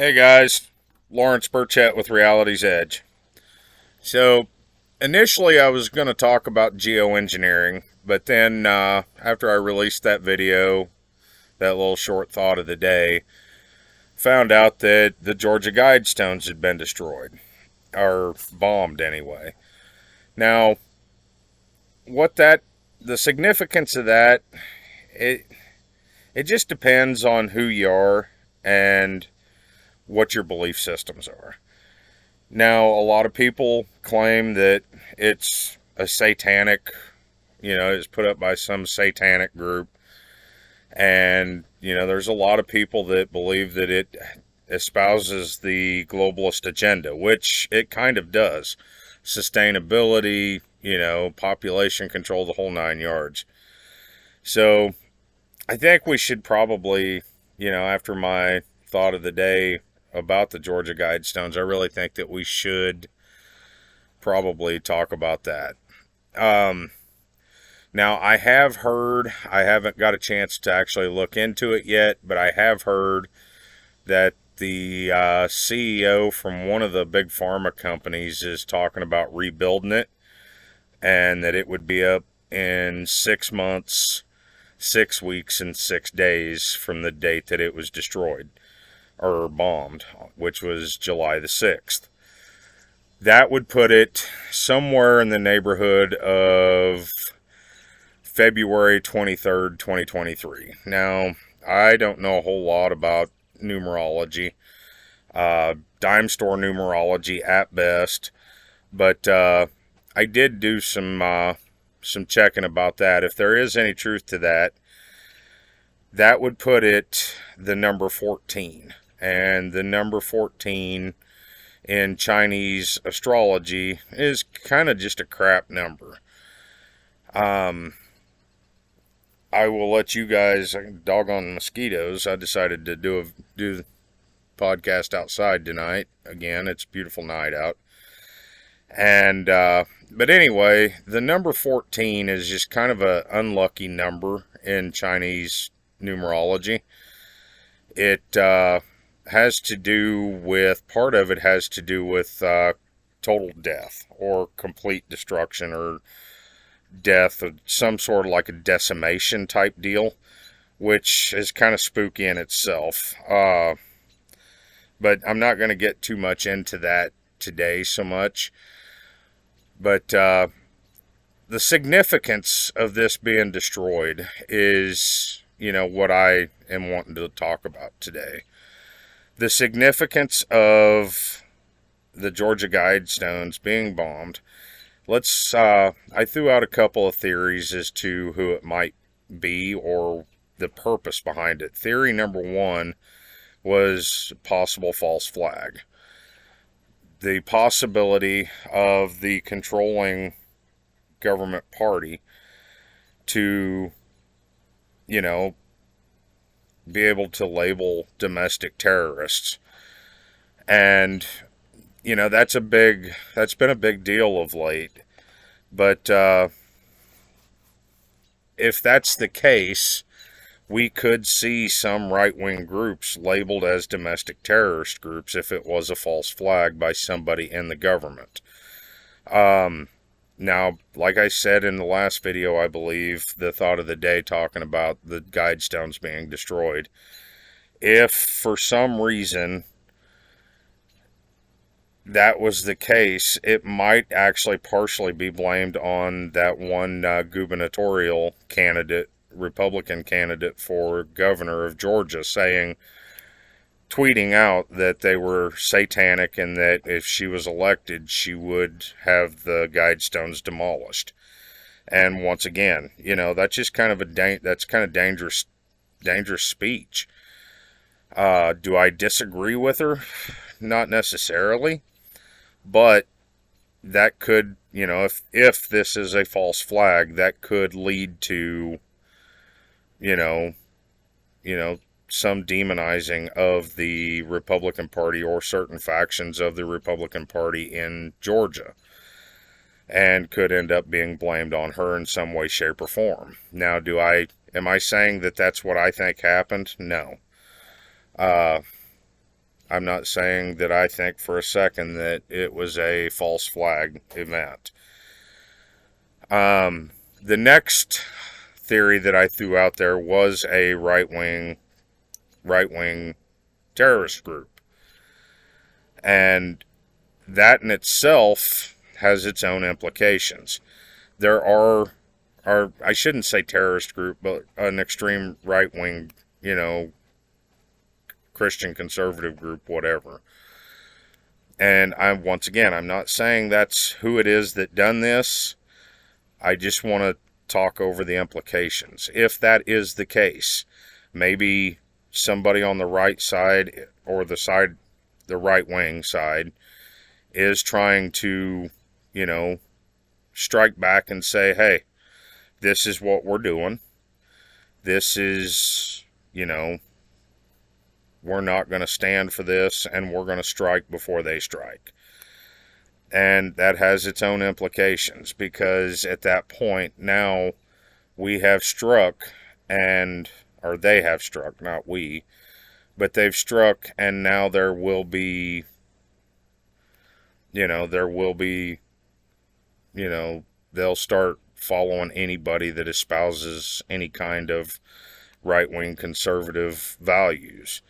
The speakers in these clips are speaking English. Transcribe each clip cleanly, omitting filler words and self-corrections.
Hey guys, Lawrence Burchett with Reality's Edge. So, initially I was going to talk about geoengineering, but then after I released that video, that little short thought of the day, found out that the Georgia Guidestones had been destroyed, or bombed anyway. Now, the significance of that, it, it just depends on who you are and what your belief systems are. Now, a lot of people claim that it's a satanic, it's put up by some satanic group. And, there's a lot of people that believe that it espouses the globalist agenda, which it kind of does. Sustainability, population control, the whole nine yards. So, I think we should probably, after my thought of the day about the Georgia Guidestones, I really think that we should probably talk about that. Now, I haven't got a chance to actually look into it yet, but I have heard that the CEO from one of the big pharma companies is talking about rebuilding it, and that it would be up in 6 months, 6 weeks, and 6 days from the date that it was destroyed or bombed, which was July the 6th. That would put it somewhere in the neighborhood of February 23rd, 2023. Now, I don't know a whole lot about numerology, dime store numerology at best, but I did do some checking about that. If there is any truth to that, that would put it the number 14. And the number 14 in Chinese astrology is kind of just a crap number. I will let you guys, doggone mosquitoes, I decided to do the podcast outside tonight. Again, it's a beautiful night out. And, but anyway, the number 14 is just kind of an unlucky number in Chinese numerology. It, has to do with, part of it has to do with total death or complete destruction or death of some sort of like a decimation type deal, which is kind of spooky in itself. But I'm not going to get too much into that today so much. But the significance of this being destroyed is, what I am wanting to talk about today. The significance of the Georgia Guidestones being bombed. I threw out a couple of theories as to who it might be or the purpose behind it. Theory number one was possible false flag. The possibility of the controlling government party to, be able to label domestic terrorists. And, that's been a big deal of late. But if that's the case, we could see some right-wing groups labeled as domestic terrorist groups if it was a false flag by somebody in the government. Now, like I said in the last video, I believe, the thought of the day talking about the Guidestones being destroyed. If for some reason that was the case, it might actually partially be blamed on that one gubernatorial candidate, Republican candidate for governor of Georgia, tweeting out that they were satanic and that if she was elected, she would have the Guidestones demolished. And once again, that's just kind of that's kind of dangerous speech. Do I disagree with her? Not necessarily, but that could, if this is a false flag, that could lead to, some demonizing of the Republican Party or certain factions of the Republican Party in Georgia, and could end up being blamed on her in some way, shape, or form. Now, am I saying that that's what I think happened? No. I'm not saying that I think for a second that it was a false flag event. The next theory that I threw out there was a right-wing terrorist group. And that in itself has its own implications. There are I shouldn't say terrorist group, but an extreme right-wing, Christian conservative group, whatever. And I'm not saying that's who it is that done this. I just want to talk over the implications. If that is the case, maybe somebody on the right side, or the right wing side, is trying to, strike back and say, hey, this is what we're doing. This is, we're not going to stand for this, and we're going to strike before they strike. And that has its own implications, because at that point now we have struck, or they have struck, not we, but they've struck, and now there will be, they'll start following anybody that espouses any kind of right-wing conservative values.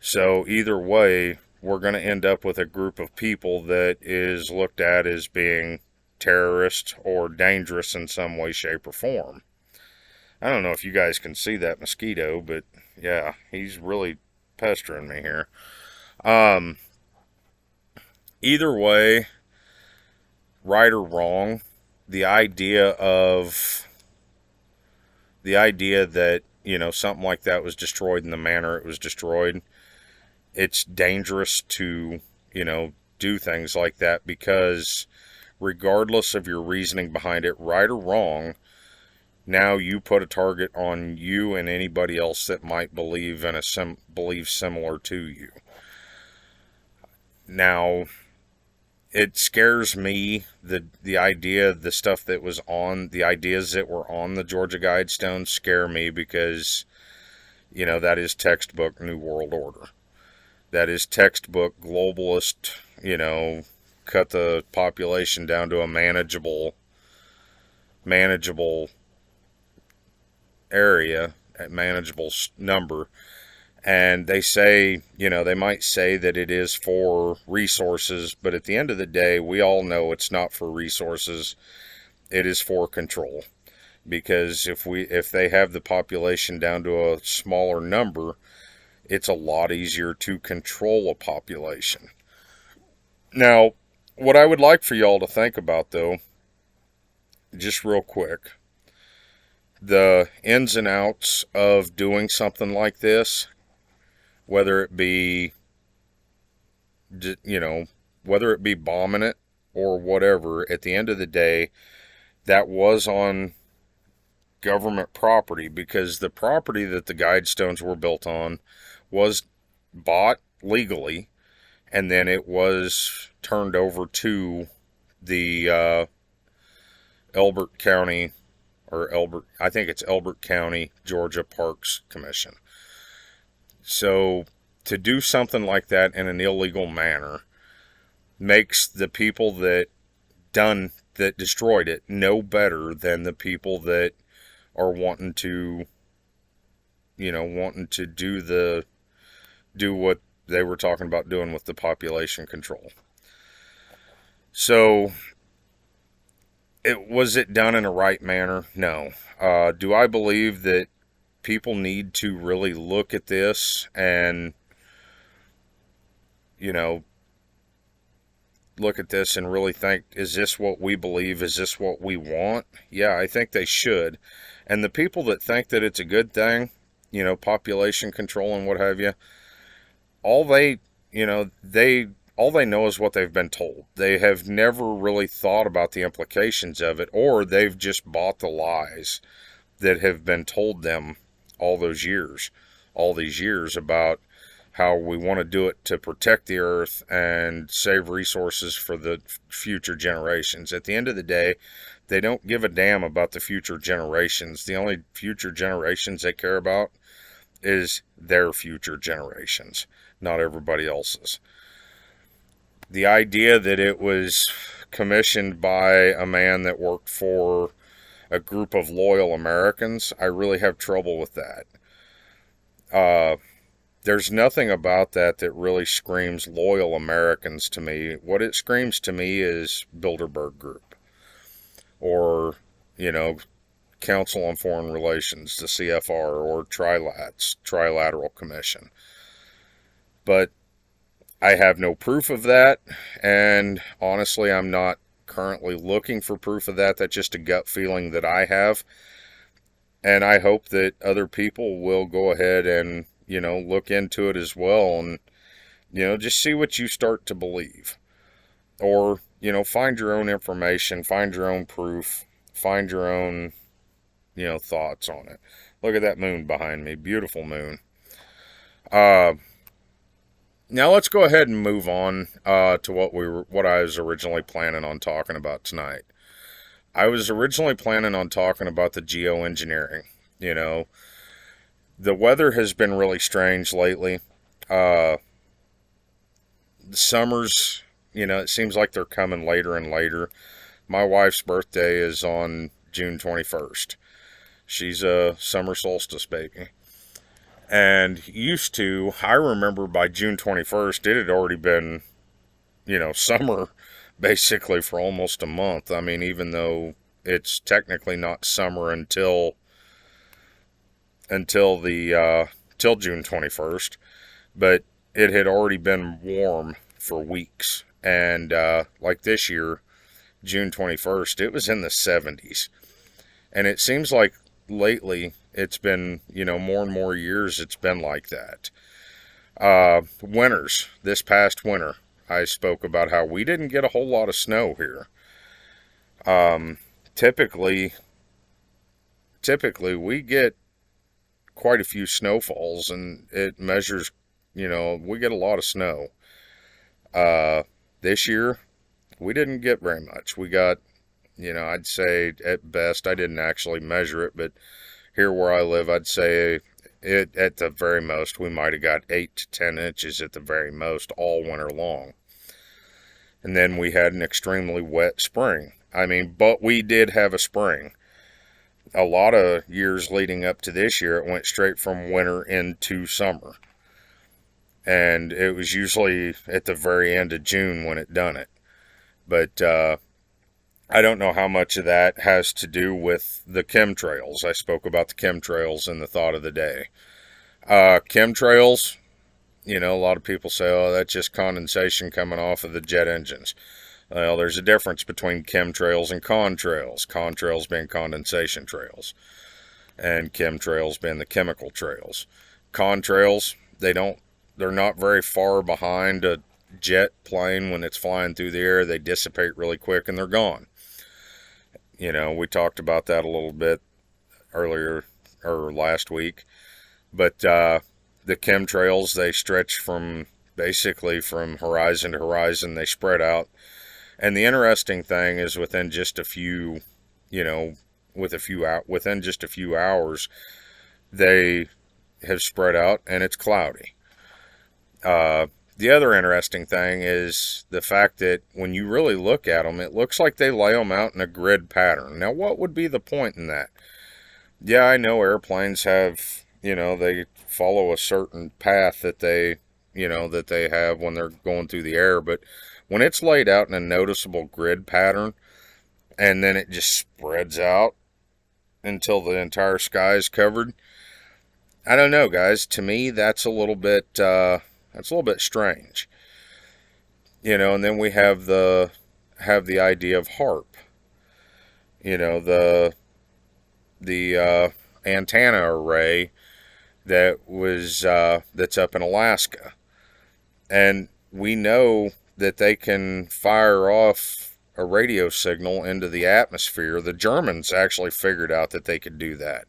So either way, we're going to end up with a group of people that is looked at as being terrorist or dangerous in some way, shape, or form. I don't know if you guys can see that mosquito, but yeah, he's really pestering me here. Either way, right or wrong, the idea that, something like that was destroyed in the manner it was destroyed, it's dangerous to, do things like that, because regardless of your reasoning behind it, right or wrong, now you put a target on you and anybody else that might believe similar to you. Now, it scares me, the idea, the ideas that were on the Georgia Guidestones scare me, because, that is textbook New World Order. That is textbook globalist, cut the population down to a manageable area, a manageable number. And they say, they might say that it is for resources, but at the end of the day, we all know it's not for resources. It is for control. Because if they have the population down to a smaller number, it's a lot easier to control a population. Now, what I would like for y'all to think about, though, just real quick, the ins and outs of doing something like this, whether it be bombing it or whatever, at the end of the day, that was on government property, because the property that the Guidestones were built on was bought legally, and then it was turned over to the Elbert County, I think it's Elbert County, Georgia Parks Commission. So to do something like that in an illegal manner makes the people that destroyed it no better than the people that are wanting to do what they were talking about doing with the population control. So, was it done in a right manner? No. Do I believe that people need to really look at this and, look at this and really think, is this what we believe? Is this what we want? Yeah, I think they should. And the people that think that it's a good thing, population control and what have you, all they know is what they've been told. They have never really thought about the implications of it, or they've just bought the lies that have been told them all these years about how we want to do it to protect the earth and save resources for the future generations. At the end of the day, they don't give a damn about the future generations. The only future generations they care about is their future generations. not everybody else's. The idea that it was commissioned by a man that worked for a group of loyal Americans, I really have trouble with that. There's nothing about that that really screams loyal Americans to me. What it screams to me is Bilderberg Group, or, you know, Council on Foreign Relations, the CFR, or Trilateral Commission. But I have no proof of that, and honestly, I'm not currently looking for proof of that. That's just a gut feeling that I have, and I hope that other people will go ahead and, look into it as well, and, just see what you start to believe. Or, find your own information, find your own proof, find your own, thoughts on it. Look at that moon behind me. Beautiful moon. Now let's go ahead and move on to what I was originally planning on talking about tonight. I was originally planning on talking about the geoengineering. The weather has been really strange lately. The summers, it seems like they're coming later and later. My wife's birthday is on June 21st. She's a summer solstice baby. And I remember by June 21st, it had already been, summer basically for almost a month. I mean, even though it's technically not summer until June 21st, but it had already been warm for weeks. And like this year, June 21st, it was in the 70s. And it seems like lately it's been, more and more years it's been like that. Winters, this past winter, I spoke about how we didn't get a whole lot of snow here. Typically we get quite a few snowfalls, and it measures, we get a lot of snow. This year, we didn't get very much. We got, I'd say at best, I didn't actually measure it, but here where I live, I'd say it at the very most, we might have got 8 to 10 inches at the very most all winter long. And then we had an extremely wet spring. I mean, but we did have a spring. A lot of years leading up to this year, it went straight from winter into summer. And it was usually at the very end of June when it done it. But I don't know how much of that has to do with the chemtrails. I spoke about the chemtrails in the thought of the day. Chemtrails, a lot of people say, oh, that's just condensation coming off of the jet engines. Well, there's a difference between chemtrails and contrails. Contrails being condensation trails, and chemtrails being the chemical trails. Contrails, they're not very far behind a jet plane when it's flying through the air. They dissipate really quick and they're gone. We talked about that a little bit earlier or last week. But the chemtrails, they stretch from horizon to horizon. They spread out. And the interesting thing is within just a few hours, they have spread out and it's cloudy. The other interesting thing is the fact that when you really look at them, it looks like they lay them out in a grid pattern. Now, what would be the point in that? Yeah, I know airplanes have, they follow a certain path that they have when they're going through the air, but when it's laid out in a noticeable grid pattern and then it just spreads out until the entire sky is covered, I don't know, guys. To me, that's a little bit strange. And then we have the idea of HARP. The antenna array that's up in Alaska. And we know that they can fire off a radio signal into the atmosphere. The Germans actually figured out that they could do that.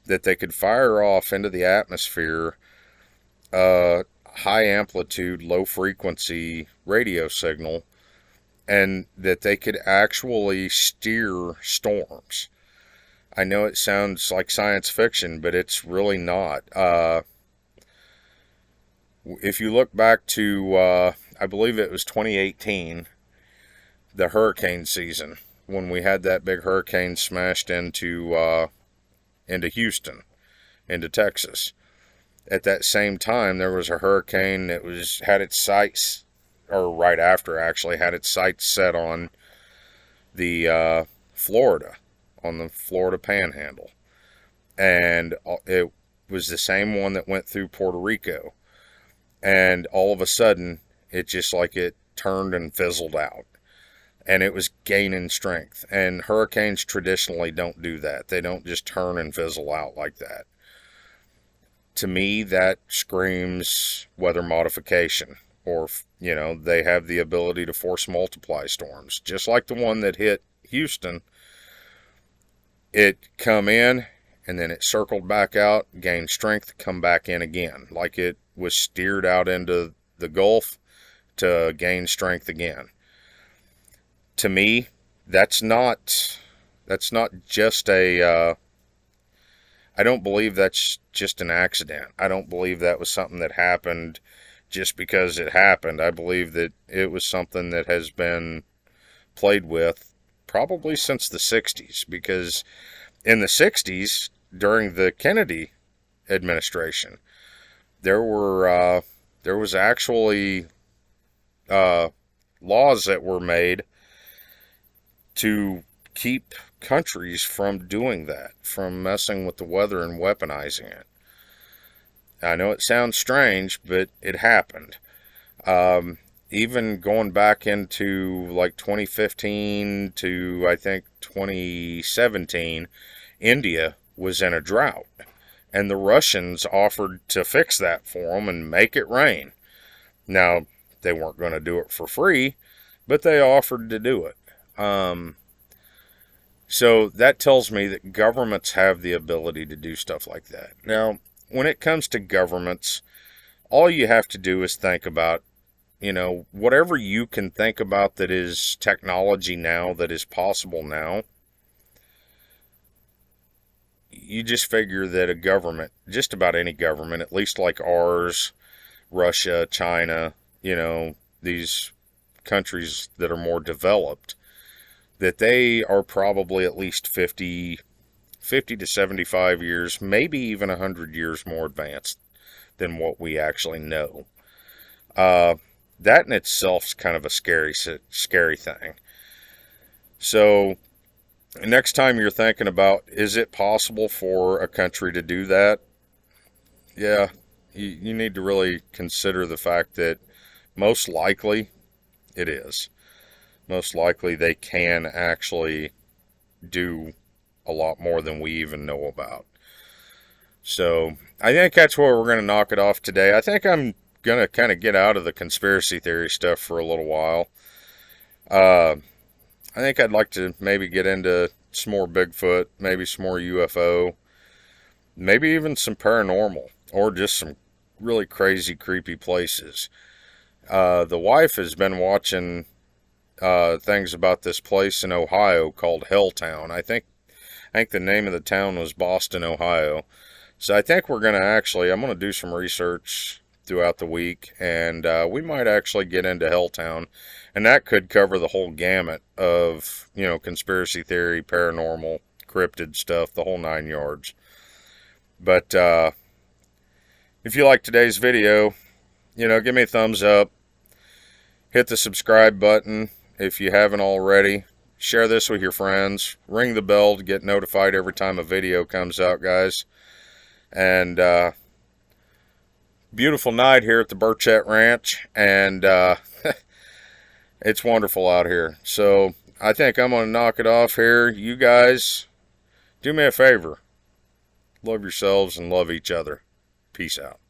That they could fire off into the atmosphere high amplitude, low frequency radio signal, and that they could actually steer storms. I know it sounds like science fiction, but it's really not. If you look back to, I believe it was 2018, the hurricane season, when we had that big hurricane smashed into Houston, into Texas. At that same time, there was a hurricane that had its sights, or right after actually, had its sights set on the Florida, on the Florida Panhandle. And it was the same one that went through Puerto Rico. And all of a sudden, it just like it turned and fizzled out. And it was gaining strength. And hurricanes traditionally don't do that. They don't just turn and fizzle out like that. To me, that screams weather modification. Or, they have the ability to force multiply storms. Just like the one that hit Houston. It come in, and then it circled back out, gained strength, come back in again. Like it was steered out into the Gulf to gain strength again. To me, that's not just I don't believe that's just an accident. I don't believe that was something that happened just because it happened. I believe that it was something that has been played with probably since the 60s, because in the 60s, during the Kennedy administration, there was actually laws that were made to keep countries from doing that, from messing with the weather and weaponizing it. I know it sounds strange, but it happened. Even going back into like 2015 to I think 2017, India was in a drought. And the Russians offered to fix that for them and make it rain. Now, they weren't going to do it for free, but they offered to do it. So that tells me that governments have the ability to do stuff like that. Now, when it comes to governments, all you have to do is think about, whatever you can think about that is technology now, that is possible now. You just figure that a government, just about any government, at least like ours, Russia, China, these countries that are more developed, that they are probably at least 50 to 75 years, maybe even 100 years more advanced than what we actually know. That in itself is kind of a scary thing. So, next time you're thinking about, is it possible for a country to do that? Yeah, you need to really consider the fact that most likely it is. Most likely they can actually do a lot more than we even know about. So, I think that's where we're going to knock it off today. I think I'm going to kind of get out of the conspiracy theory stuff for a little while. I think I'd like to maybe get into some more Bigfoot, maybe some more UFO, maybe even some paranormal, or just some really crazy, creepy places. The wife has been watching things about this place in Ohio called Helltown. I think the name of the town was Boston, Ohio. So I think I'm going to do some research throughout the week, and we might actually get into Helltown, and that could cover the whole gamut of, conspiracy theory, paranormal, cryptid stuff, the whole 9 yards. But if you like today's video, give me a thumbs up, hit the subscribe button if you haven't already, share this with your friends, ring the bell to get notified every time a video comes out, guys. And beautiful night here at the Burchett Ranch, and it's wonderful out here. So I think I'm going to knock it off here. You guys, do me a favor. Love yourselves and love each other. Peace out.